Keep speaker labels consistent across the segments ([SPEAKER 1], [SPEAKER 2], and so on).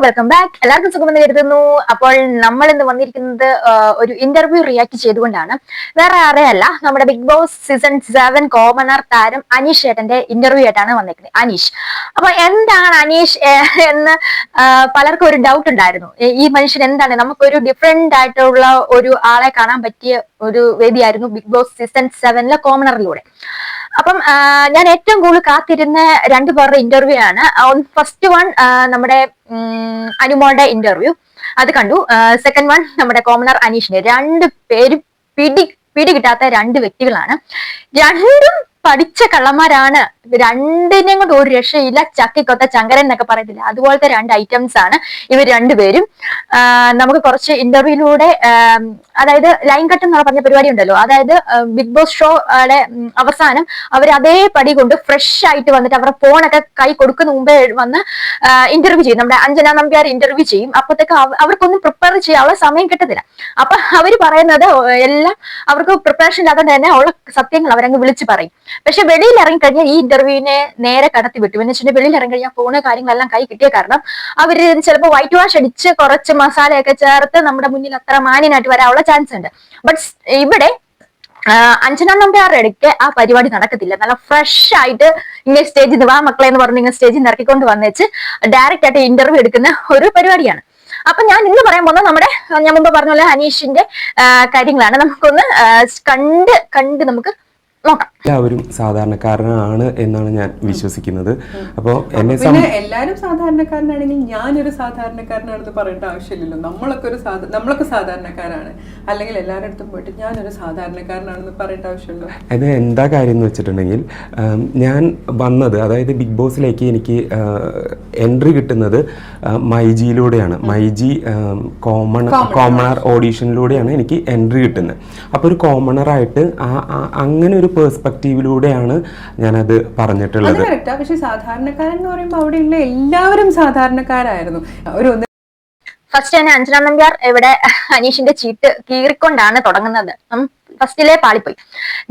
[SPEAKER 1] Welcome back. എല്ലാവർക്കും സുഖമെന്ന് കരുതുന്നു. അപ്പോൾ നമ്മൾ ഇന്ന് വന്നിരിക്കുന്നത് ഒരു ഇന്റർവ്യൂ റിയാക്ട് ചെയ്തുകൊണ്ടാണ്. വേറെ ആരെയല്ല, നമ്മുടെ ബിഗ് ബോസ് സീസൺ 7 കോമണർ താരം അനീഷ് ഏട്ടന്റെ ഇന്റർവ്യൂ ആയിട്ടാണ് വന്നിരിക്കുന്നത്. അനീഷ്, അപ്പൊ എന്താണ് അനീഷ് എന്ന് പലർക്കും ഒരു ഡൗട്ട് ഉണ്ടായിരുന്നു. ഈ മനുഷ്യൻ എന്താണ്, നമുക്കൊരു ഡിഫറെന്റ് ആയിട്ടുള്ള ഒരു ആളെ കാണാൻ പറ്റിയ ഒരു വേദിയായിരുന്നു ബിഗ് ബോസ് സീസൺ 7 കോമണറിലൂടെ. അപ്പം ഞാൻ ഏറ്റവും കൂടുതൽ കാത്തിരുന്ന രണ്ടുപേരുടെ ഇന്റർവ്യൂ ആണ്. ഫസ്റ്റ് വൺ നമ്മുടെ അനുമോളുടെ ഇന്റർവ്യൂ, അത് കണ്ടു. സെക്കൻഡ് വൺ നമ്മുടെ കോമണർ അനീഷിന്റെ. രണ്ടുപേരും പിടി കിട്ടാത്ത രണ്ട് വ്യക്തികളാണ്. രണ്ടും പഠിച്ച കള്ളന്മാരാണ്. രണ്ടിനെയും കൊണ്ട് ഒരു രക്ഷയില്ല. ചക്കിക്കൊത്ത ചങ്കരൻ എന്നൊക്കെ പറയത്തില്ല, അതുപോലത്തെ രണ്ട് ഐറ്റംസ് ആണ് ഇവർ രണ്ടുപേരും. നമുക്ക് കുറച്ച് ഇന്റർവ്യൂയിലൂടെ, അതായത് ലൈൻ കട്ട് എന്ന് പറഞ്ഞ പരിപാടി ഉണ്ടല്ലോ, അതായത് ബിഗ് ബോസ് ഷോയുടെ അവസാനം അവർ അതേ പടി കൊണ്ട് ഫ്രഷ് ആയിട്ട് വന്നിട്ട് അവരുടെ ഫോണൊക്കെ കൈ കൊടുക്കുന്ന മുമ്പേ വന്ന് ഇന്റർവ്യൂ ചെയ്യും. നമ്മുടെ അഞ്ജന നമ്പ്യാർ ഇന്റർവ്യൂ ചെയ്യും. അപ്പോഴത്തേക്ക് അവർക്കൊന്നും പ്രിപ്പയർ ചെയ്യാനുള്ള സമയം കിട്ടത്തില്ല. അപ്പൊ അവർ പറയുന്നത് എല്ലാം അവർക്ക് പ്രിപ്പറേഷൻ ഇല്ലാത്തതുകൊണ്ട് തന്നെ ഉള്ള സത്യങ്ങൾ അവരങ്ങ് വിളിച്ചു പറയും. പക്ഷെ വെളിയിൽ ഇറങ്ങിക്കഴിഞ്ഞാൽ ഈ ഇന്റർവ്യൂവിനെ നേരെ കടത്തി വിട്ടു. എന്ന് വെച്ചിട്ടുണ്ടെങ്കിൽ വെളിയിൽ ഇറങ്ങിക്കഴിഞ്ഞാൽ ഫോണ് കാര്യങ്ങളെല്ലാം കൈ കിട്ടിയ കാരണം അവര് ചിലപ്പോൾ വൈറ്റ് വാഷ് അടിച്ച് കുറച്ച് മസാലയൊക്കെ ചേർത്ത് നമ്മുടെ മുന്നിൽ അത്ര മാന്യനായിട്ട് വരാനുള്ള ചാൻസ് ഉണ്ട്. ബട്ട് ഇവിടെ അഞ്ജന നമ്പ്യാരുടെ ഇടയ്ക്ക് ആ പരിപാടി നടക്കത്തില്ല. നല്ല ഫ്രഷ് ആയിട്ട് ഇങ്ങനെ സ്റ്റേജിൽ നിന്ന് വാ മക്കളെ എന്ന് പറഞ്ഞ് ഇങ്ങനെ സ്റ്റേജിൽ നിന്ന് ഇറക്കിക്കൊണ്ട് വന്നേച്ച് ഡയറക്റ്റ് ആയിട്ട് ഇന്റർവ്യൂ എടുക്കുന്ന ഒരു പരിപാടിയാണ്. അപ്പൊ ഞാൻ ഇന്ന് പറയാൻ പോകുന്നത് നമ്മുടെ, ഞാൻ മുമ്പ് പറഞ്ഞ പോലെ അനീഷിന്റെ കാര്യങ്ങളാണ്. നമുക്കൊന്ന് കണ്ട് നമുക്ക് നോക്കാം.
[SPEAKER 2] എല്ലാവരും സാധാരണക്കാരനാണ് എന്നാണ് ഞാൻ വിശ്വസിക്കുന്നത്. അപ്പോൾ
[SPEAKER 3] എല്ലാവരും സാധാരണക്കാരനാണെങ്കിൽ ഞാനൊരു സാധാരണക്കാരനാണെന്ന് പറയേണ്ട ആവശ്യമില്ലല്ലോ. നമ്മളൊക്കെ സാധാരണക്കാരാണ്. അല്ലെങ്കിൽ എല്ലാവരുടെ അടുത്തും പോയിട്ട് ഞാനൊരു സാധാരണക്കാരനാണെന്ന് പറയേണ്ട ആവശ്യമുണ്ടോ?
[SPEAKER 2] അത് എന്താ കാര്യം എന്ന് വെച്ചിട്ടുണ്ടെങ്കിൽ, ഞാൻ വന്നത്, അതായത് ബിഗ് ബോസിലേക്ക് എനിക്ക് എൻട്രി കിട്ടുന്നത് മൈജിയിലൂടെയാണ്. മൈജി കോമണർ ഓഡീഷനിലൂടെയാണ് എനിക്ക് എൻട്രി കിട്ടുന്നത്. അപ്പോൾ ഒരു കോമണറായിട്ട് അങ്ങനെ ഒരു പേഴ്സ്പെക്റ്റീവിലൂടെയാണ് ഞാനത് പറഞ്ഞിട്ടുള്ളത്.
[SPEAKER 3] പക്ഷെ സാധാരണക്കാരൻ എന്ന് പറയുമ്പോൾ അവിടെയുള്ള എല്ലാവരും സാധാരണക്കാരായിരുന്നു.
[SPEAKER 1] ഫസ്റ്റ് തന്നെ അഞ്ജന നമ്പ്യാർ ഇവിടെ അനീഷിന്റെ ചീട്ട് കീറിക്കൊണ്ടാണ് തുടങ്ങുന്നത്. ഫസ്റ്റിലെ പാളിപ്പോയി.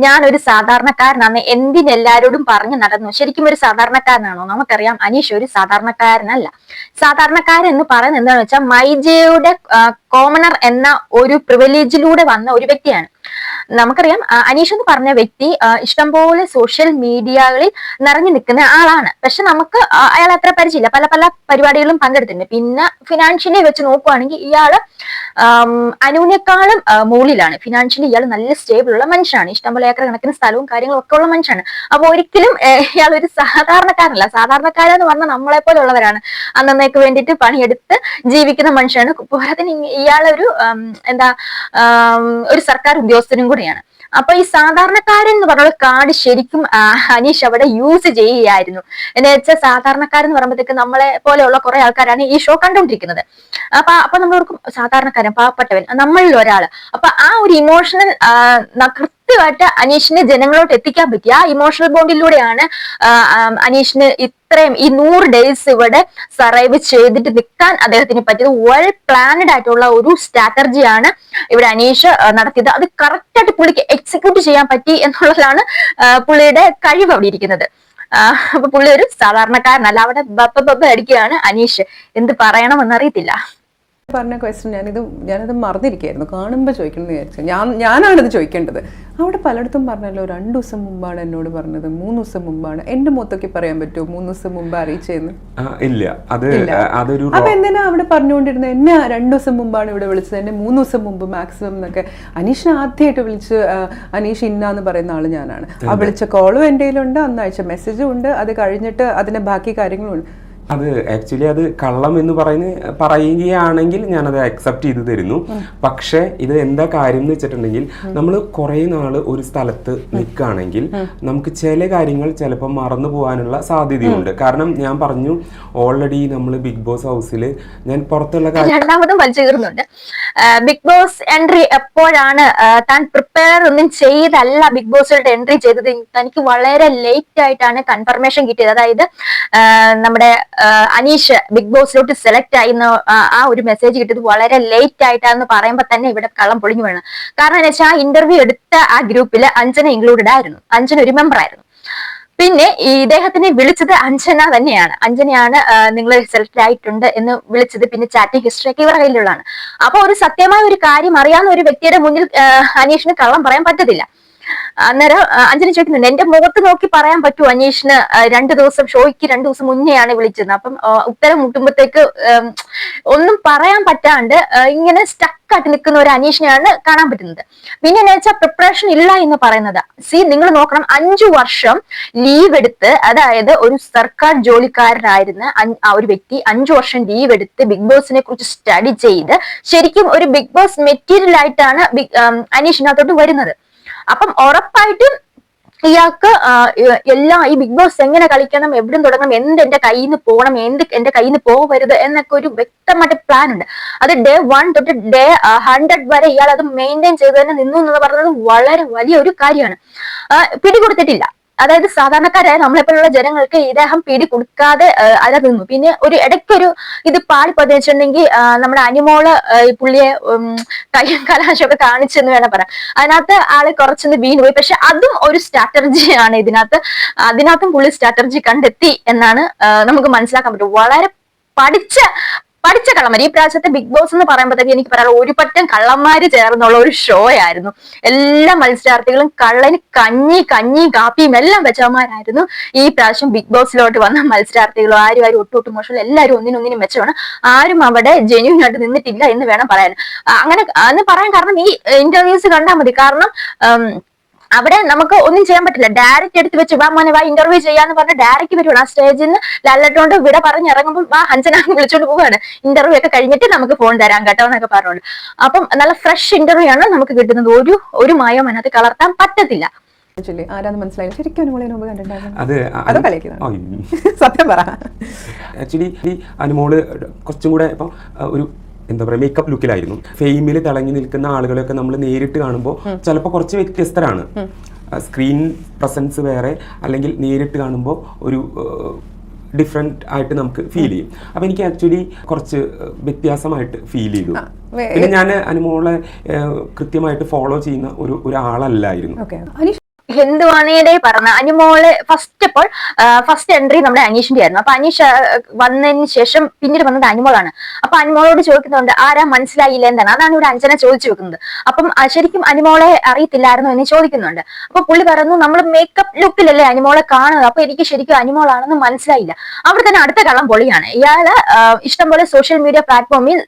[SPEAKER 1] ഞാനൊരു സാധാരണക്കാരനാണ് എന്തിനെല്ലാരോടും പറഞ്ഞു നടന്നു. ശരിക്കും ഒരു സാധാരണക്കാരനാണോ? നമുക്കറിയാം അനീഷ് ഒരു സാധാരണക്കാരനല്ല. സാധാരണക്കാരൻ എന്ന് പറയുന്നത് എന്താണെന്ന് വെച്ചാൽ മൈജയുടെ കോമണർ എന്ന ഒരു പ്രിവിലേജിലൂടെ വന്ന ഒരു വ്യക്തിയാണ്. നമുക്കറിയാം അനീഷ് എന്ന് പറഞ്ഞ വ്യക്തി ഇഷ്ടംപോലെ സോഷ്യൽ മീഡിയകളിൽ നിറഞ്ഞു നിൽക്കുന്ന ആളാണ്. പക്ഷെ നമുക്ക് അയാൾ അത്ര പരിചയമില്ല. പല പല പരിപാടികളും പങ്കെടുത്തിട്ടുണ്ട്. പിന്നെ ഫിനാൻഷ്യലി വെച്ച് നോക്കുവാണെങ്കിൽ ഇയാള് അനുവിനേക്കാളും മുകളിലാണ്. ഫിനാൻഷ്യലി ഇയാൾ നല്ല സ്റ്റേബിൾ ഉള്ള മനുഷ്യനാണ്. ഇഷ്ടംപോലെ ഏക്കർ കണക്കിന് സ്ഥലവും കാര്യങ്ങളും ഒക്കെ ഉള്ള മനുഷ്യനാണ്. അപ്പൊ ഒരിക്കലും ഇയാൾ ഒരു സാധാരണക്കാരനല്ല. സാധാരണക്കാരെന്ന് പറഞ്ഞാൽ നമ്മളെ പോലെ ഉള്ളവരാണ്. അന്നേക്ക് വേണ്ടിയിട്ട് പണിയെടുത്ത് ജീവിക്കുന്ന മനുഷ്യനാണ്. പോരാത്തിന് ഇയാളൊരു ഒരു സർക്കാർ ഉദ്യോഗസ്ഥനും കൂടിയാണ്. അപ്പൊ ഈ സാധാരണക്കാരൻ എന്ന് പറഞ്ഞ കാർഡ് ശരിക്കും അനീഷ് അവിടെ യൂസ് ചെയ്യുകയായിരുന്നു. എന്ന് വെച്ചാൽ സാധാരണക്കാരെന്ന് പറയുമ്പോഴത്തേക്ക് നമ്മളെ പോലെയുള്ള കുറെ ആൾക്കാരാണ് ഈ ഷോ കണ്ടുകൊണ്ടിരിക്കുന്നത്. അപ്പൊ നമ്മളോർക്കും സാധാരണക്കാരൻ, പാവപ്പെട്ടവൻ, നമ്മളിൽ ഒരാള്. അപ്പൊ ആ ഒരു ഇമോഷണൽ കൃത്യമായിട്ട് അനീഷിനെ ജനങ്ങളോട്ട് എത്തിക്കാൻ പറ്റി. ആ ഇമോഷണൽ ബോണ്ടിലൂടെയാണ് അനീഷിന് ഇത്രയും ഈ 100 ഡേയ്സ് ഇവിടെ സർവൈവ് ചെയ്തിട്ട് നിൽക്കാൻ അദ്ദേഹത്തിന് പറ്റിയത്. വെൽ പ്ലാനഡ് ആയിട്ടുള്ള ഒരു സ്ട്രാറ്റജിയാണ് ഇവിടെ അനീഷ് നടത്തിയത്. അത് കറക്റ്റ് ആയിട്ട് പുള്ളിക്ക് എക്സിക്യൂട്ട് ചെയ്യാൻ പറ്റി എന്നുള്ളതാണ് പുള്ളിയുടെ കഴിവ് അവിടെ ഇരിക്കുന്നത്. അപ്പൊ പുള്ളി ഒരു സാധാരണക്കാരനല്ല. അവിടെ ബബ്ബ അടിക്കുകയാണ് അനീഷ്. എന്ത് പറയണമെന്നറിയത്തില്ല.
[SPEAKER 3] പറഞ്ഞ ക്വസ്റ്റ്യൻ ഞാനത് മറന്നിരിക്കുകയായിരുന്നു. കാണുമ്പോൾ ചോദിക്കണം എന്ന് വിചാരിച്ചു. ഞാനാണിത് ചോദിക്കേണ്ടത്. അവിടെ പലയിടത്തും പറഞ്ഞല്ലോ 2 ദിവസം മുമ്പാണ് എന്നോട് പറഞ്ഞത്, 3 ദിവസം മുമ്പാണ്. എന്റെ മൊത്തൊക്കെ പറയാൻ പറ്റുമോ 3 ദിവസം മുമ്പ് അറിയിച്ചെന്ന്?
[SPEAKER 2] ഇല്ല.
[SPEAKER 3] അപ്പൊ എന്തിനാ അവിടെ പറഞ്ഞുകൊണ്ടിരുന്നത്? എന്നെ 2 ദിവസം മുമ്പാണ് ഇവിടെ വിളിച്ചത്, എന്നെ 3 ദിവസം മുമ്പ് മാക്സിമം എന്നൊക്കെ. അനീഷിനെ ആദ്യമായിട്ട് വിളിച്ച് അനീഷ് ഇന്നാന്ന് പറയുന്ന ആള് ഞാനാണ്. ആ വിളിച്ച കോളും എൻ്റെ കയ്യിലുണ്ട്, അന്ന് അയച്ച മെസ്സേജും ഉണ്ട്. അത് കഴിഞ്ഞിട്ട് അതിന്റെ ബാക്കി കാര്യങ്ങളും ഉണ്ട്.
[SPEAKER 2] അത് ആക്ച്വലി അത് കള്ളം എന്ന് പറയുകയാണെങ്കിൽ ഞാനത് അക്സെപ്റ്റ് ചെയ്ത് തരുന്നു. പക്ഷെ ഇത് എന്താ കാര്യം എന്ന് വെച്ചിട്ടുണ്ടെങ്കിൽ, നമ്മൾ കുറെ നാള് ഒരു സ്ഥലത്ത് നിൽക്കുകയാണെങ്കിൽ നമുക്ക് ചില കാര്യങ്ങൾ ചിലപ്പോൾ മറന്നു പോകാനുള്ള സാധ്യതയുണ്ട്. കാരണം ഞാൻ പറഞ്ഞു, ഓൾറെഡി നമ്മൾ ബിഗ് ബോസ് ഹൗസിൽ ഞാൻ പുറത്തുള്ള
[SPEAKER 1] രണ്ടാമതും വലിച്ചു കീറുന്നുണ്ട്. ബിഗ് ബോസ് എൻട്രി എപ്പോഴാണ് താൻ പ്രിപ്പയർ ഒന്നും ചെയ്തല്ല ബിഗ് ബോസിലോട്ട് എൻട്രി ചെയ്തത്. തനിക്ക് വളരെ ലേറ്റ് ആയിട്ടാണ് കൺഫർമേഷൻ കിട്ടിയത്. അതായത് നമ്മുടെ അനീഷ് ബിഗ് ബോസിലോട്ട് സെലക്ട് ആയിരുന്ന ആ ഒരു മെസ്സേജ് കിട്ടിയത് വളരെ ലേറ്റ് ആയിട്ടാന്ന് പറയുമ്പോൾ തന്നെ ഇവിടെ കള്ളം പൊളിഞ്ഞു വീണു. കാരണം എന്ന് വെച്ചാൽ ആ ഇന്റർവ്യൂ എടുത്ത ആ ഗ്രൂപ്പിൽ അഞ്ജന ഇൻക്ലൂഡഡ് ആയിരുന്നു. അഞ്ജന ഒരു മെമ്പർ ആയിരുന്നു. പിന്നെ ഈ ഇദ്ദേഹത്തിനെ വിളിച്ചത് അഞ്ജന തന്നെയാണ്. അഞ്ജനയാണ് നിങ്ങൾ സെലക്ട് ആയിട്ടുണ്ട് എന്ന് വിളിച്ചത്. പിന്നെ ചാറ്റിംഗ് ഹിസ്റ്ററി ഒക്കെ ഇവരുടെ കയ്യിലുള്ളതാണ്. അപ്പൊ ഒരു സത്യമായ ഒരു കാര്യം അറിയാവുന്ന ഒരു വ്യക്തിയുടെ മുന്നിൽ അനീഷിന് കള്ളം പറയാൻ പറ്റത്തില്ല. അന്നേരം അഞ്ജന ചോദിക്കുന്നുണ്ട്, എന്റെ മുഖത്ത് നോക്കി പറയാൻ പറ്റുമോ അനീഷിന് 2 ദിവസം ഷോയ്ക്ക് 2 ദിവസം മുന്നെയാണ് വിളിച്ചത്. അപ്പം ഉത്തരം മുട്ടുമ്പോഴത്തേക്ക് ഒന്നും പറയാൻ പറ്റാണ്ട് ഇങ്ങനെ സ്റ്റക്കായിട്ട് നിൽക്കുന്ന ഒരു അനീഷിനെയാണ് കാണാൻ പറ്റുന്നത്. പിന്നെ എന്ന് വെച്ചാൽ പ്രിപ്പറേഷൻ ഇല്ല എന്ന് പറയുന്നത്. നിങ്ങൾ നോക്കണം, 5 വർഷം ലീവ് എടുത്ത്, അതായത് ഒരു സർക്കാർ ജോലിക്കാരനായിരുന്ന ഒരു വ്യക്തി 5 വർഷം ലീവ് എടുത്ത് ബിഗ് ബോസിനെ കുറിച്ച് സ്റ്റഡി ചെയ്ത് ശരിക്കും ഒരു ബിഗ് ബോസ് മെറ്റീരിയൽ ആയിട്ടാണ് അനീഷിനകത്തോട്ട് വരുന്നത്. അപ്പം ഉറപ്പായിട്ടും ഇയാൾക്ക് ഈ ബിഗ് ബോസ് എങ്ങനെ കളിക്കണം, എവിടും തുടങ്ങണം, എന്ത് എന്റെ കയ്യിൽ നിന്ന് പോകണം, എന്ത് എന്റെ കയ്യിൽ നിന്ന് പോകരുത് എന്നൊക്കെ ഒരു വ്യക്തമായിട്ട് പ്ലാൻ ഉണ്ട്. അത് ഡേ 1 തൊട്ട് ഡേ 100 വരെ ഇയാൾ അത് മെയിൻറ്റെയിൻ ചെയ്ത് തന്നെ നിന്നു എന്ന് പറയുന്നത് വളരെ വലിയ ഒരു കാര്യമാണ്. പിടികൊടുത്തിട്ടില്ല. അതായത് സാധാരണക്കാരായ നമ്മളെപ്പോലുള്ള ജനങ്ങൾക്ക് ഇദ്ദേഹം പിടി കൊടുക്കാതെ അല നിന്നു. പിന്നെ ഒരു ഇടയ്ക്കൊരു ഇത് പാടി പതിച്ചിട്ടുണ്ടെങ്കിൽ നമ്മുടെ അനിമോള് ഈ പുള്ളിയെ കയ്യും കലാശമൊക്കെ കാണിച്ചെന്ന് വേണം പറയാം. അതിനകത്ത് ആള് കുറച്ചൊന്ന് വീണുപോയി. പക്ഷെ അതും ഒരു സ്ട്രാറ്റജിയാണ് അതിനകത്തും പുള്ളി സ്ട്രാറ്റജി കണ്ടെത്തി എന്നാണ് നമുക്ക് മനസ്സിലാക്കാൻ പറ്റും. വളരെ പഠിച്ച കള്ളന്മാർ. ഈ പ്രാവശ്യത്തെ ബിഗ് ബോസ് എന്ന് പറയുമ്പോഴത്തേക്ക് എനിക്ക് പറയാം, ഒരു പറ്റം കള്ളന്മാര് ചേർന്നുള്ള ഒരു ഷോ ആയിരുന്നു. എല്ലാ മത്സരാർത്ഥികളും കള്ളന് കഞ്ഞിയും കാപ്പിയും എല്ലാം വെച്ചവന്മാരായിരുന്നു. ഈ പ്രാവശ്യം ബിഗ് ബോസിലോട്ട് വന്ന മത്സരാർത്ഥികളും ആരും ഒട്ടും മോശം, എല്ലാവരും ഒന്നിനൊന്നിനും മെച്ചമാണ്. ആരും അവിടെ ജെന്യൂൻ ആയിട്ട് നിന്നിട്ടില്ല എന്ന് വേണം പറയാൻ. അങ്ങനെ എന്ന് പറയാൻ കാരണം ഈ ഇന്റർവ്യൂസ് കണ്ടാൽ മതി. കാരണം അവിടെ നമുക്ക് ഒന്നും ചെയ്യാൻ പറ്റില്ല. ഡയറക്റ്റ് എടുത്ത് വെച്ച് മോനെ ഇന്റർവ്യൂ ചെയ്യാന്ന് പറഞ്ഞ ഡയറക്റ്റ് വരുവാണ്. ആ സ്റ്റേജിൽ നിന്ന് ലാലേട്ടനോട് വിട പറഞ്ഞിറങ്ങുമ്പോൾ അഞ്ജന വിളിച്ചോണ്ട് പോവാണ്, ഇന്റർവ്യൂ ഒക്കെ കഴിഞ്ഞിട്ട് നമുക്ക് ഫോൺ തരാം കേട്ടോ എന്നൊക്കെ പറഞ്ഞോണ്ട്. അപ്പം നല്ല ഫ്രഷ് ഇന്റർവ്യൂ ആണ് നമുക്ക് കിട്ടുന്നത്. ഒരു മായവും അതിനകത്ത് കളർത്താൻ പറ്റത്തില്ല.
[SPEAKER 3] ആരാന്ന് മനസ്സിലായില്ല. ശരിക്കും
[SPEAKER 2] സത്യം പറ. ആക്ച്വലി ഈ അനുമോള് കുറച്ചും കൂടെ ഇപ്പം ഒരു എന്താ പറയുക മേക്കപ്പ് ലുക്കിലായിരുന്നു. ഫെയിമിൽ തിളങ്ങി നിൽക്കുന്ന ആളുകളെയൊക്കെ നമ്മൾ നേരിട്ട് കാണുമ്പോൾ ചിലപ്പോൾ കുറച്ച് വ്യത്യസ്തരാണ്. സ്ക്രീൻ പ്രസൻസ് വേറെ, അല്ലെങ്കിൽ നേരിട്ട് കാണുമ്പോൾ ഒരു ഡിഫറെന്റ് ആയിട്ട് നമുക്ക് ഫീൽ ചെയ്യും. അപ്പൊ എനിക്ക് ആക്ച്വലി കുറച്ച് വ്യത്യാസമായിട്ട് ഫീൽ ചെയ്തു. പിന്നെ ഞാൻ അനുമോളെ കൃത്യമായിട്ട് ഫോളോ ചെയ്യുന്ന ഒരാളല്ലായിരുന്നു.
[SPEAKER 1] ഹിന്ദുവാണിയുടെ പറഞ്ഞ അനിമോള് ഫസ്റ്റ് എൻട്രി നമ്മുടെ അനീഷിന്റെ ആയിരുന്നു. അപ്പൊ അനീഷ് വന്നതിന് ശേഷം പിന്നീട് വന്നത് അനിമോളാണ്. അപ്പൊ അനിമോളോട് ചോദിക്കുന്നുണ്ട്, ആരാ മനസ്സിലായില്ല എന്താണ്. അതാണ് ഇവിടെ അഞ്ജന ചോദിച്ചു വെക്കുന്നത്. അപ്പം ശരിക്കും അനിമോളെ അറിയത്തില്ലായിരുന്നു എന്ന് ചോദിക്കുന്നുണ്ട്. അപ്പൊ പുള്ളി പറയുന്നു, നമ്മൾ മേക്കപ്പ് ലുക്കിലല്ലേ അനിമോളെ കാണുന്നത്, അപ്പൊ എനിക്ക് ശരിക്കും അനിമോളാണെന്ന് മനസ്സിലായില്ല. അവിടെ തന്നെ അടുത്ത കള്ളം പൊളിയാണ്. ഇയാള് ഇഷ്ടംപോലെ സോഷ്യൽ മീഡിയ പ്ലാറ്റ്ഫോമിൽ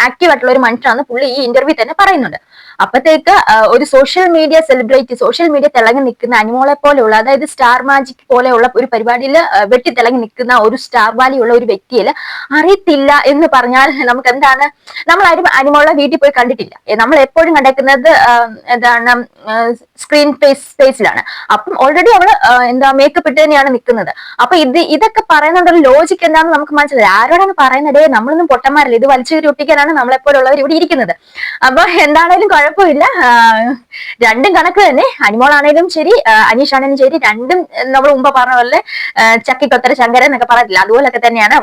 [SPEAKER 1] ആക്റ്റീവ് ആയിട്ടുള്ള ഒരു മനുഷ്യനാണെന്ന് പുള്ളി ഈ ഇന്റർവ്യൂ തന്നെ പറയുന്നുണ്ട്. അപ്പത്തേക്ക് ഒരു social media celebrity, social media തിളങ്ങി നിൽക്കുന്ന അനിമോളെ പോലെയുള്ള, അതായത് സ്റ്റാർ മാജിക് പോലെയുള്ള ഒരു പരിപാടിയിൽ വെട്ടിത്തിളങ്ങി നിൽക്കുന്ന ഒരു സ്റ്റാർ വാലിയുള്ള ഒരു വ്യക്തിയിൽ അറിയത്തില്ല എന്ന് പറഞ്ഞാൽ നമുക്ക് എന്താണ്? നമ്മളാരും അനിമോളെ വീട്ടിൽ പോയി കണ്ടിട്ടില്ല. നമ്മൾ എപ്പോഴും കണ്ടേക്കുന്നത് എന്താണ് സ്ക്രീൻ സ്പേസിലാണ്. അപ്പം ഓൾറെഡി അവള് മേക്കപ്പ് ഇട്ട് തന്നെയാണ് നിൽക്കുന്നത്. അപ്പൊ ഇതൊക്കെ പറയുന്ന ലോജിക്ക് എന്താണെന്ന് നമുക്ക് മനസ്സിലായി. ആരോടാണ് പറയുന്നത്? നമ്മളൊന്നും പൊട്ടന്മാരല്ല, ഇത് വലിച്ചു കയറി ഒട്ടിക്കാനാണ് നമ്മളെപ്പോലുള്ളവർ ഇവിടെ ഇരിക്കുന്നത്. അപ്പൊ എന്താണേലും കുഴപ്പമില്ല, രണ്ടും കണക്ക് തന്നെ. അനിമോളാണേലും ശരി, അനീഷ് ആണേലും ശരി, രണ്ടും നമ്മൾ മുമ്പ് പറഞ്ഞ പോലെ ചക്കിക്കൊത്തര ശങ്കരൻ എന്നൊക്കെ പറയത്തില്ല, അതുപോലൊക്കെ തന്നെയാണ്.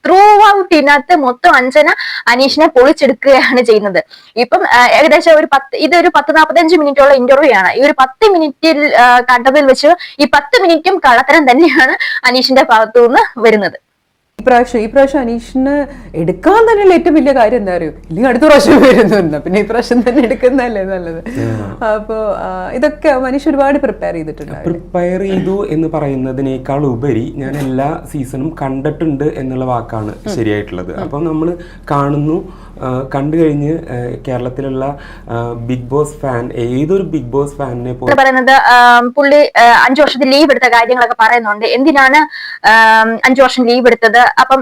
[SPEAKER 1] ത്രൂ ഔട്ട് ഇതിനകത്ത് മൊത്തം അഞ്ജന അനീഷിനെ പൊളിച്ചെടുക്കുകയാണ് ചെയ്യുന്നത്. ഇപ്പം ഏകദേശം ഇതൊരു 10-45 മിനിറ്റോളം ഇന്റർവ്യൂ ആണ്. ഈ ഒരു 10 മിനിറ്റിൽ കണ്ടതിൽ വെച്ച് ഈ 10 മിനിറ്റും കള്ളത്തരം തന്നെയാണ് അനീഷിന്റെ ഭാഗത്തുനിന്ന് വരുന്നത്.
[SPEAKER 3] ഈ പ്രാവശ്യം അനീഷിന് എടുക്കാൻ തന്നെയുള്ള ഏറ്റവും വലിയ കാര്യം എന്താ അറിയോ? ഇല്ലെങ്കിൽ അടുത്ത പ്രാവശ്യം വരുന്നു, പിന്നെ ഈ പ്രാവശ്യം തന്നെ എടുക്കുന്നതല്ലേ നല്ലത്. അപ്പോ ഇതൊക്കെ മനുഷ്യ ഒരുപാട് പ്രിപ്പയർ
[SPEAKER 2] ചെയ്തു എന്ന് പറയുന്നതിനേക്കാൾ ഉപരി ഞാൻ എല്ലാ സീസണും കണ്ടിട്ടുണ്ട് എന്നുള്ള വാക്കാണ് ശരിയായിട്ടുള്ളത്. അപ്പൊ നമ്മൾ കാണുന്നു, കണ്ടു കഴിഞ്ഞ് കേരളത്തിലുള്ള ബിഗ് ബോസ് ഫാൻ, ഏതൊരു ബിഗ് ബോസ് ഫാനിനെ
[SPEAKER 1] പറയുന്നത് പുള്ളി 5 വർഷത്തിൽ ലീവ് എടുത്ത കാര്യങ്ങളൊക്കെ പറയുന്നുണ്ട്. എന്തിനാണ് 5 വർഷം ലീവ് എടുത്തത്? അപ്പം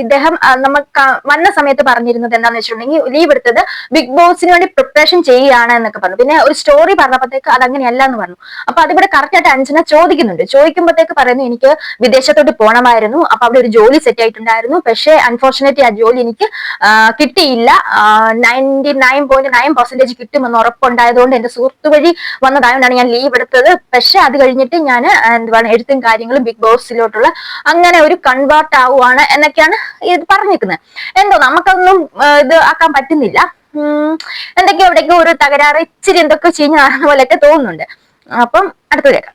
[SPEAKER 1] ഇദ്ദേഹം നമുക്ക് വന്ന സമയത്ത് പറഞ്ഞിരുന്നത് എന്താണെന്ന് വെച്ചിട്ടുണ്ടെങ്കിൽ, ലീവ് എടുത്തത് ബിഗ് ബോസിന് വേണ്ടി പ്രിപ്പറേഷൻ ചെയ്യുകയാണ് എന്നൊക്കെ പറഞ്ഞു. പിന്നെ ഒരു സ്റ്റോറി പറഞ്ഞപ്പോഴത്തേക്ക് അതങ്ങനെയല്ല എന്ന് പറഞ്ഞു. അപ്പൊ അതിവിടെ കറക്റ്റ് ആയിട്ട് അഞ്ജന ചോദിക്കുമ്പോഴത്തേക്ക് പറയുന്നു, എനിക്ക് വിദേശത്തോട്ട് പോകണമായിരുന്നു, അപ്പൊ അവിടെ ഒരു ജോലി സെറ്റ് ആയിട്ടുണ്ടായിരുന്നു, പക്ഷേ അൺഫോർച്ചുനേറ്റ്ലി ആ ജോലി എനിക്ക് കിട്ടിയില്ല. 99.9% കിട്ടുമെന്ന് ഉറപ്പുണ്ടായതുകൊണ്ട് എന്റെ സുഹൃത്തു വഴി വന്നതായതുകൊണ്ടാണ് ഞാൻ ലീവ് എടുത്തത്. പക്ഷെ അത് കഴിഞ്ഞിട്ട് ഞാൻ എഴുത്തും കാര്യങ്ങളും ബിഗ് ബോസിലോട്ടുള്ള അങ്ങനെ ഒരു കൺവേർട്ട് ആവുകയാണ് എന്നൊക്കെയാണ് ഇത് പറഞ്ഞിരിക്കുന്നത്. എന്തോ നമുക്കൊന്നും ഇത് ആക്കാൻ പറ്റുന്നില്ല. എന്തൊക്കെയോ എവിടേക്കോ ഒരു തകരാറ്, ഇച്ചിരി എന്തൊക്കെ ചീഞ്ഞ് നടന്ന പോലെയൊക്കെ തോന്നുന്നുണ്ട്. അപ്പം അടുത്ത കേൾക്കാം.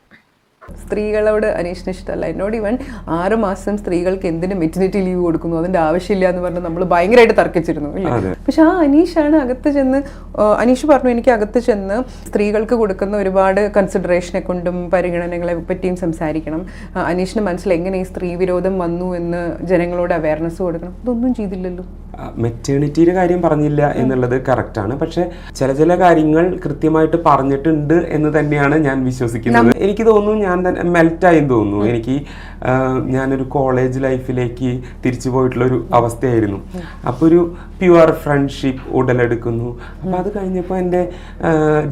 [SPEAKER 3] സ്ത്രീകളോട് അനീഷിന് ഇഷ്ടമല്ല. എന്നോട് ഇവൻ 6 മാസം സ്ത്രീകൾക്ക് എന്തിനും മെറ്റർനിറ്റി ലീവ് കൊടുക്കുന്നു, അതിന്റെ ആവശ്യമില്ല എന്ന് പറഞ്ഞ് നമ്മൾ ഭയങ്കരമായിട്ട് തർക്കിച്ചിരുന്നു ഇല്ലേ. പക്ഷെ ആ അനീഷാണ് അകത്ത് ചെന്ന്, അനീഷ് പറഞ്ഞു എനിക്ക് അകത്ത് ചെന്ന് സ്ത്രീകൾക്ക് കൊടുക്കുന്ന ഒരുപാട് കൺസിഡറേഷനെ കൊണ്ടും പരിഗണനകളെ പറ്റിയും സംസാരിക്കണം, അനീഷിന് മനസ്സിൽ എങ്ങനെ ഈ സ്ത്രീ വിരോധം വന്നു എന്ന് ജനങ്ങളോട് അവയർനെസ് കൊടുക്കണം. ഇതൊന്നും ചെയ്തില്ലല്ലോ.
[SPEAKER 2] മെറ്റേണിറ്റിയുടെ കാര്യം പറഞ്ഞില്ല എന്നുള്ളത് കറക്റ്റാണ്. പക്ഷെ ചില കാര്യങ്ങൾ കൃത്യമായിട്ട് പറഞ്ഞിട്ടുണ്ട് എന്ന് തന്നെയാണ് ഞാൻ വിശ്വസിക്കുന്നത്. എനിക്ക് തോന്നുന്നു ഞാൻ തന്നെ മെൽറ്റായെന്ന് തോന്നുന്നു. എനിക്ക് ഞാനൊരു കോളേജ് ലൈഫിലേക്ക് തിരിച്ചു പോയിട്ടുള്ള ഒരു അവസ്ഥയായിരുന്നു. അപ്പോൾ ഒരു പ്യുവർ ഫ്രണ്ട്ഷിപ്പ് ഉടലെടുക്കുന്നു. അപ്പം അത് കഴിഞ്ഞപ്പോൾ എൻ്റെ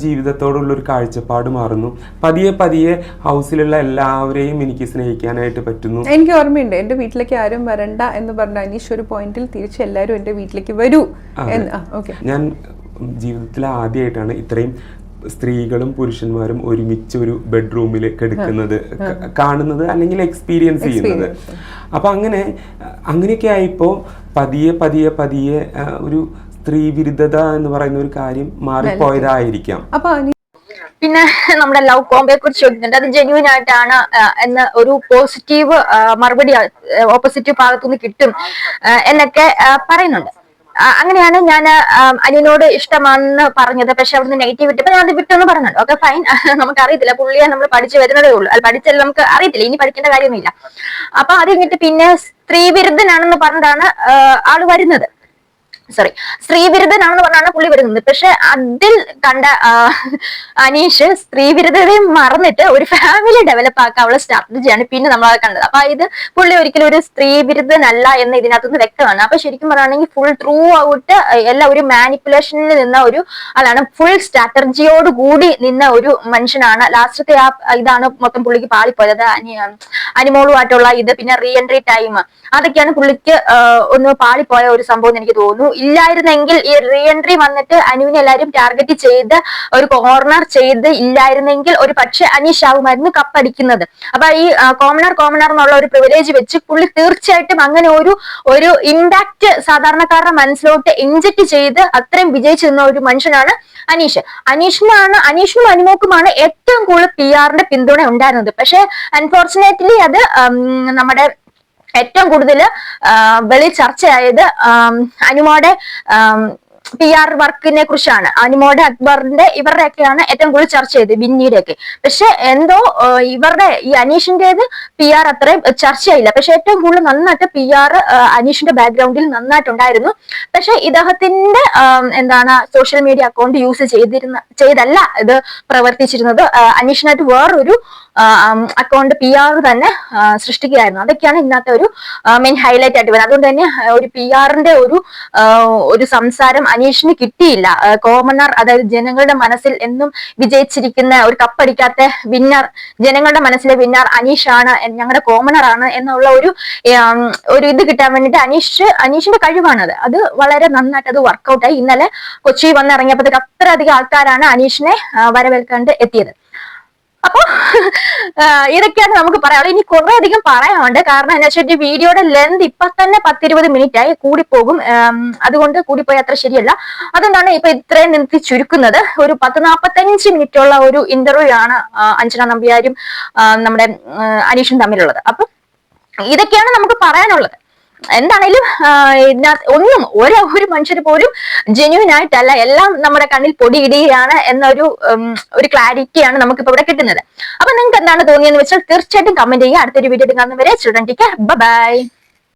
[SPEAKER 2] ജീവിതത്തോടുള്ളൊരു കാഴ്ചപ്പാട് മാറുന്നു. പതിയെ ഹൗസിലുള്ള എല്ലാവരെയും എനിക്ക് സ്നേഹിക്കാനായിട്ട് പറ്റുന്നു.
[SPEAKER 3] എനിക്ക് ഓർമ്മയുണ്ട്, എൻ്റെ വീട്ടിലേക്ക് ആരും വരണ്ട എന്ന് പറഞ്ഞ അനീഷ് ഒരു പോയിന്റിൽ തിരിച്ച് എല്ലാവരും എൻ്റെ വീട്ടിലേക്ക് വരൂ എന്ന്.
[SPEAKER 2] ഞാൻ ജീവിതത്തിൽ ആദ്യമായിട്ടാണ് ഇത്രയും സ്ത്രീകളും പുരുഷന്മാരും ഒരുമിച്ച് ഒരു ബെഡ്റൂമിൽ കിടക്കുന്നത് കാണുന്നത്, അല്ലെങ്കിൽ എക്സ്പീരിയൻസ് ചെയ്യുന്നത്. അപ്പൊ അങ്ങനെയൊക്കെ ആയിപ്പോ പതിയെ ഒരു സ്ത്രീ വിരുദ്ധത എന്ന് പറയുന്ന ഒരു കാര്യം മാറിപ്പോയതായിരിക്കാം.
[SPEAKER 1] പിന്നെ നമ്മുടെ ലവ് കോംബോയെ കുറിച്ച് ചോദിക്കുന്നുണ്ട്, അത് ജെന്യൂൻ ആയിട്ടാണ് എന്ന് ഒരു പോസിറ്റീവ് മറുപടി ഓപ്പോസിറ്റീവ് ഭാഗത്തുനിന്ന് കിട്ടും എന്നൊക്കെ പറയുന്നുണ്ട്. അങ്ങനെയാണ് ഞാൻ അനിയനോട് ഇഷ്ടമാണെന്ന് പറഞ്ഞത്. പക്ഷെ അവിടുന്ന് നെഗറ്റീവ് ഇട്ടപ്പോ ഞാൻ അത് വിട്ടെന്ന് പറഞ്ഞിട്ടുണ്ട്. ഓക്കെ ഫൈൻ, നമുക്ക് അറിയത്തില്ല, പുള്ളിയെ നമ്മൾ പഠിച്ചു വരുന്നതേ ഉള്ളൂ. അത് പഠിച്ചാലും നമുക്ക് അറിയത്തില്ല, ഇനി പഠിക്കേണ്ട കാര്യമൊന്നുമില്ല. അപ്പൊ അത് കഴിഞ്ഞിട്ട് പിന്നെ സ്ത്രീ വിരുദ്ധനാണെന്ന് പറഞ്ഞിട്ടാണ് ആള് വരുന്നത്. സ്ത്രീവിരുദ്ധനാണെന്ന് പറഞ്ഞാണ് പുള്ളി വരുന്നത്. പക്ഷെ അതിൽ കണ്ട അനീഷ് സ്ത്രീവിരുദ്ധതയും മറന്നിട്ട് ഒരു ഫാമിലി ഡെവലപ്പ് ആക്കാനുള്ള സ്ട്രാറ്റജിയാണ് പിന്നെ നമ്മൾ കണ്ടത്. അപ്പൊ ഇത് പുള്ളി ഒരിക്കലും ഒരു സ്ത്രീവിരുദ്ധനല്ല എന്ന് ഇതിനകത്തുനിന്ന് വ്യക്തമാണ്. അപ്പൊ ശരിക്കും പറയുകയാണെങ്കിൽ ഫുൾ ത്രൂ ഔട്ട് എല്ലാം ഒരു മാനിപ്പുലേഷനിൽ നിന്ന ഒരു ആളാണ്, ഫുൾ സ്ട്രാറ്റജിയോട് കൂടി നിന്ന ഒരു മനുഷ്യനാണ്. ലാസ്റ്റത്തെ ഇതാണ് മൊത്തം പുള്ളിക്ക് പാളിപ്പോയത്. അനിമോളുമായിട്ടുള്ള ഇത്, പിന്നെ റീ എൻട്രി ടൈം, അതൊക്കെയാണ് പുള്ളിക്ക് ഒന്ന് പാളിപ്പോയ ഒരു സംഭവം എനിക്ക് തോന്നുന്നു. ഇല്ലായിരുന്നെങ്കിൽ ഈ റീ എൻട്രി വന്നിട്ട് അനുവിനെ എല്ലാവരും ടാർഗറ്റ് ചെയ്ത് ഒരു കോർണർ ചെയ്ത് ഇല്ലായിരുന്നെങ്കിൽ ഒരു പക്ഷെ അനീഷ് ആവുമായിരുന്നു കപ്പടിക്കുന്നത്. അപ്പൊ ഈ കോമണർ എന്നുള്ള ഒരു പ്രിവിലേജ് വെച്ച് പുള്ളി തീർച്ചയായിട്ടും അങ്ങനെ ഒരു ഇമ്പാക്ട് സാധാരണക്കാരുടെ മനസ്സിലോട്ട് ഇൻജക്ട് ചെയ്ത് അത്രയും വിജയിച്ചു നിന്ന ഒരു മനുഷ്യനാണ് അനീഷ്. അനീഷിനും അനുമോക്കുമാണ് ഏറ്റവും കൂടുതൽ PR-ന്റെ പിന്തുണ ഉണ്ടായിരുന്നത്. പക്ഷെ അൺഫോർച്ചുനേറ്റ്ലി അത് നമ്മുടെ ഏറ്റവും കൂടുതൽ വെളിയിൽ ചർച്ചയായത് അനുമോടെ PR വർക്കിനെ കുറിച്ചാണ്. അനുമോടെ, അക്ബറിന്റെ, ഇവരുടെയൊക്കെയാണ് ഏറ്റവും കൂടുതൽ ചർച്ച ചെയ്തത്, ബിന്നിയുടെയൊക്കെ. പക്ഷെ എന്തോ ഇവരുടെ ഈ അനീഷിന്റേത് PR അത്രയും ചർച്ചയായില്ല. പക്ഷെ ഏറ്റവും കൂടുതൽ നന്നായിട്ട് PR അനീഷിന്റെ ബാക്ക്ഗ്രൗണ്ടിൽ നന്നായിട്ടുണ്ടായിരുന്നു. പക്ഷെ ഇദ്ദേഹത്തിന്റെ സോഷ്യൽ മീഡിയ അക്കൗണ്ട് യൂസ് ചെയ്തല്ല ഇത് പ്രവർത്തിച്ചിരുന്നത്. അനീഷിനായിട്ട് വേറൊരു അക്കൗണ്ട് PR തന്നെ സൃഷ്ടിക്കുകയായിരുന്നു. അതൊക്കെയാണ് ഇന്നത്തെ ഒരു മെയിൻ ഹൈലൈറ്റ് ആയിട്ട് വരുന്നത്. അതുകൊണ്ട് തന്നെ ഒരു PR-ന്റെ ഒരു സംസാരം അനീഷിന് കിട്ടിയില്ല. കോമണർ, അതായത് ജനങ്ങളുടെ മനസ്സിൽ എന്നും വിജയിച്ചിരിക്കുന്ന ഒരു കപ്പടിക്കാത്ത വിന്നർ, ജനങ്ങളുടെ മനസ്സിലെ വിന്നർ അനീഷാണ്, ഞങ്ങളുടെ കോമണർ ആണ് എന്നുള്ള ഒരു ഇത് കിട്ടാൻ വേണ്ടിട്ട് അനീഷിന്റെ കഴിവാണത്. അത് വളരെ നന്നായിട്ട് അത് വർക്കൗട്ടായി. ഇന്നലെ കൊച്ചി വന്നിറങ്ങിയപ്പോഴത്തേക്ക് അത്രയധികം ആൾക്കാരാണ് അനീഷിനെ വരവേൽക്കാണ്ട് എത്തിയത്. അപ്പൊ ഇതൊക്കെയാണ് നമുക്ക് പറയാനുള്ളത്. ഇനി കുറെ അധികം പറയാനുണ്ട്. കാരണം എന്താ വെച്ചാൽ വീഡിയോയുടെ ലെന്ത് ഇപ്പൊ തന്നെ 10-20 മിനിറ്റ് ആയി, കൂടിപ്പോകും. അതുകൊണ്ട് കൂടിപ്പോയി അത്ര ശരിയല്ല. അതുകൊണ്ടാണ് ഇപ്പൊ ഇത്രയും നിർത്തി ചുരുക്കുന്നത്. ഒരു 10-45 മിനിറ്റുള്ള ഒരു ഇന്റർവ്യൂ ആണ് അഞ്ജന നമ്പ്യാരും നമ്മുടെ അനീഷും തമ്മിലുള്ളത്. അപ്പൊ ഇതൊക്കെയാണ് നമുക്ക് പറയാനുള്ളത്. എന്താണേലും ഒന്നും ഒരു മനുഷ്യര് പോലും ജെന്യൂൻ ആയിട്ടല്ല, എല്ലാം നമ്മുടെ കണ്ണിൽ പൊടിയിടുകയാണ് എന്നൊരു ക്ലാരിറ്റിയാണ് നമുക്കിപ്പോ ഇവിടെ കിട്ടുന്നത്. അപ്പൊ നിങ്ങൾക്ക് എന്താണ് തോന്നിയെന്ന് വെച്ചാൽ തീർച്ചയായിട്ടും കമന്റ് ചെയ്യുക. അടുത്തൊരു വീഡിയോ കാണുന്നവരെ സ്റ്റുഡന്റ് ബൈ.